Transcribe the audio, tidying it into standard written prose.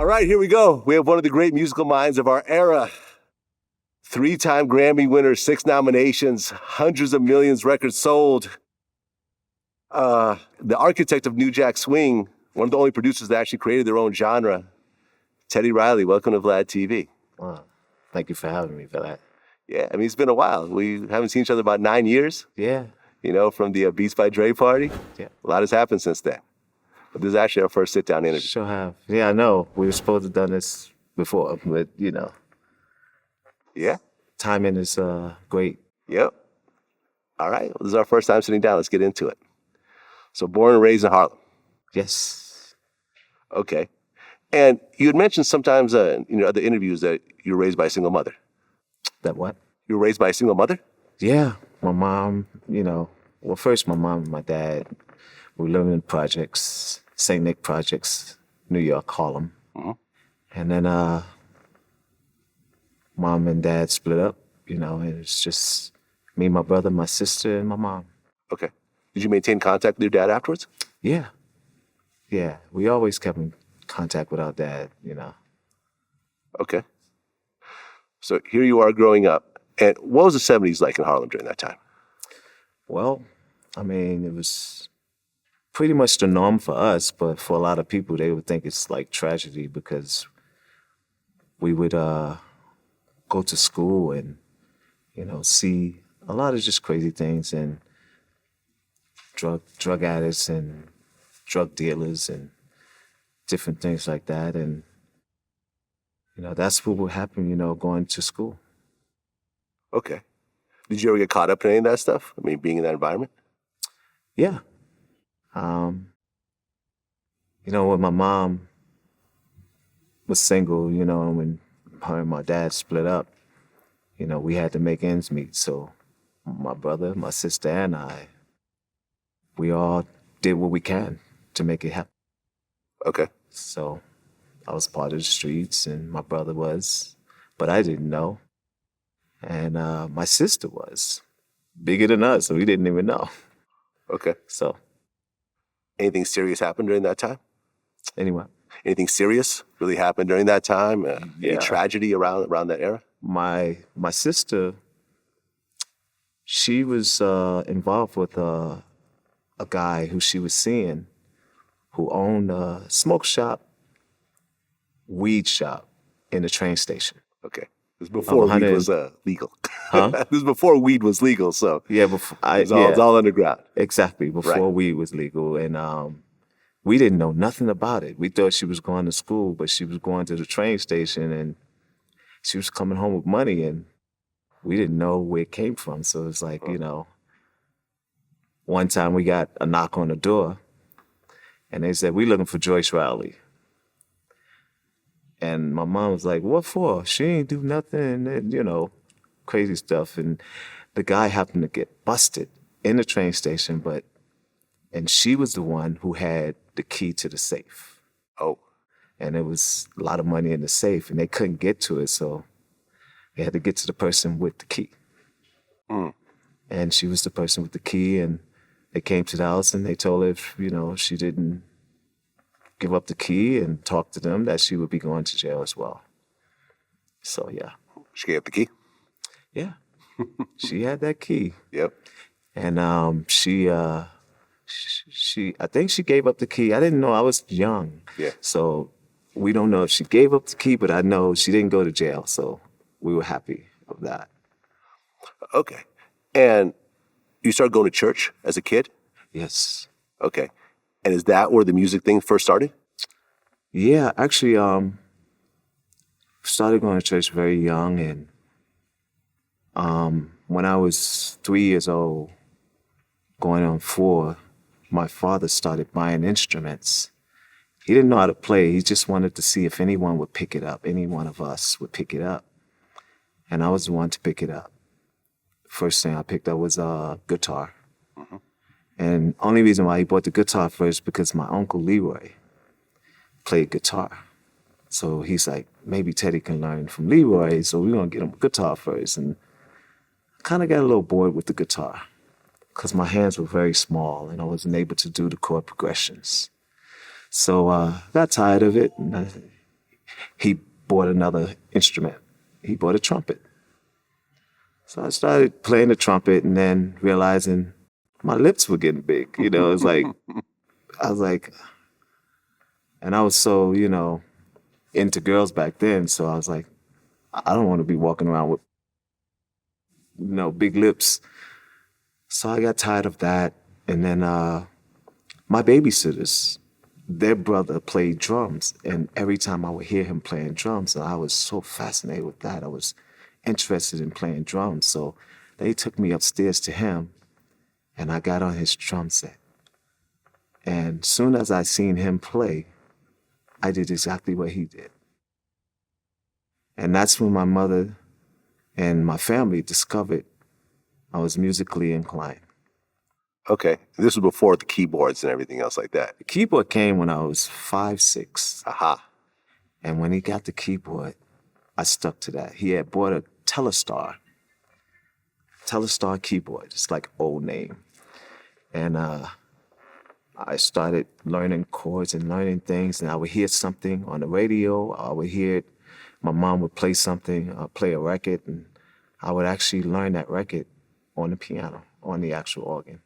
All right, here we go. We have one of the great musical minds of our era. 3-time Grammy winner, 6 nominations, hundreds of millions records sold. The architect of New Jack Swing, one of the only producers that actually created their own genre. Teddy Riley, welcome to Vlad TV. Wow. Thank you for having me, Vlad. Yeah, I mean, it's been a while. We haven't seen each other about 9 years. Yeah. You know, from the Beats by Dre party. Yeah. A lot has happened since then. But this is actually our first sit-down interview. Sure have. Yeah, I know. We were supposed to have done this before, but, you know. Yeah. Timing is great. Yep. All right. Well, this is our first time sitting down. Let's get into it. So born and raised in Harlem. Yes. Okay. And you had mentioned sometimes in other interviews that you were raised by a single mother. That what? You were raised by a single mother? Yeah. My mom, well, first my mom and my dad, we were living in projects, St. Nick projects, New York, Harlem. Mm-hmm. And then mom and dad split up, and it's just me, my brother, my sister, and my mom. Okay. Did you maintain contact with your dad afterwards? Yeah. Yeah. We always kept in contact with our dad, Okay. So here you are growing up. And what was the 70s like in Harlem during that time? Well, I mean, it was pretty much the norm for us, but for a lot of people, they would think it's like tragedy because we would go to school and, see a lot of just crazy things and drug addicts and drug dealers and different things like that. And, that's what would happen, going to school. Okay. Did you ever get caught up in any of that stuff? I mean, being in that environment? Yeah. When my mom was single, when her and my dad split up, we had to make ends meet. So my brother, my sister, and I, we all did what we can to make it happen. Okay. So I was part of the streets and my brother was, but I didn't know. And my sister was bigger than us, so we didn't even know. Okay. So. Anything serious happened during that time? Anyway. Anything serious really happened during that time? Any tragedy around that era? My sister, she was involved with a guy who she was seeing who owned a smoke shop, weed shop in the train station. Okay. This was before weed was legal. Huh? This was before weed was legal, so yeah, before it was all underground. Exactly, before weed was legal, and we didn't know nothing about it. We thought she was going to school, but she was going to the train station, and she was coming home with money, and we didn't know where it came from. So it's like, one time we got a knock on the door, and they said, "We're looking for Joyce Rowley." And my mom was like, "What for? She ain't do nothing," and, crazy stuff. And the guy happened to get busted in the train station, and she was the one who had the key to the safe. Oh. And there was a lot of money in the safe, and they couldn't get to it, so they had to get to the person with the key. Mm. And she was the person with the key, and they came to the house, and they told her if, she didn't give up the key and talk to them, that she would be going to jail as well. So, yeah. She gave up the key? Yeah. She had that key. Yep. And she I think she gave up the key. I didn't know. I was young. Yeah. So we don't know if she gave up the key, but I know she didn't go to jail. So we were happy with that. Okay. And you started going to church as a kid? Yes. Okay. And is that where the music thing first started? Yeah, actually, started going to church very young, and when I was 3 years old, going on 4, my father started buying instruments. He didn't know how to play. He just wanted to see if anyone would pick it up. Any one of us would pick it up. And I was the one to pick it up. First thing I picked up was a guitar. Mm-hmm. And only reason why he bought the guitar first because my uncle Leroy played guitar. So he's like, maybe Teddy can learn from Leroy, so we're going to get him a guitar first. And I kind of got a little bored with the guitar because my hands were very small and I wasn't able to do the chord progressions. So I got tired of it, and he bought another instrument. He bought a trumpet. So I started playing the trumpet and then realizing my lips were getting big. You know, it's like, I was like, and I was so, into girls back then. So I was like, I don't want to be walking around with, big lips. So I got tired of that. And then my babysitters, their brother played drums. And every time I would hear him playing drums, I was so fascinated with that. I was interested in playing drums. So they took me upstairs to him and I got on his drum set. And soon as I seen him play, I did exactly what he did. And that's when my mother and my family discovered I was musically inclined. Okay. This was before the keyboards and everything else like that. The keyboard came when I was 5, 6. Aha. And when he got the keyboard, I stuck to that. He had bought a Telestar keyboard. It's like old name. And I started learning chords and learning things. And I would hear something on the radio. I would hear it. My mom would play something, play a record. And I would actually learn that record on the piano, on the actual organ.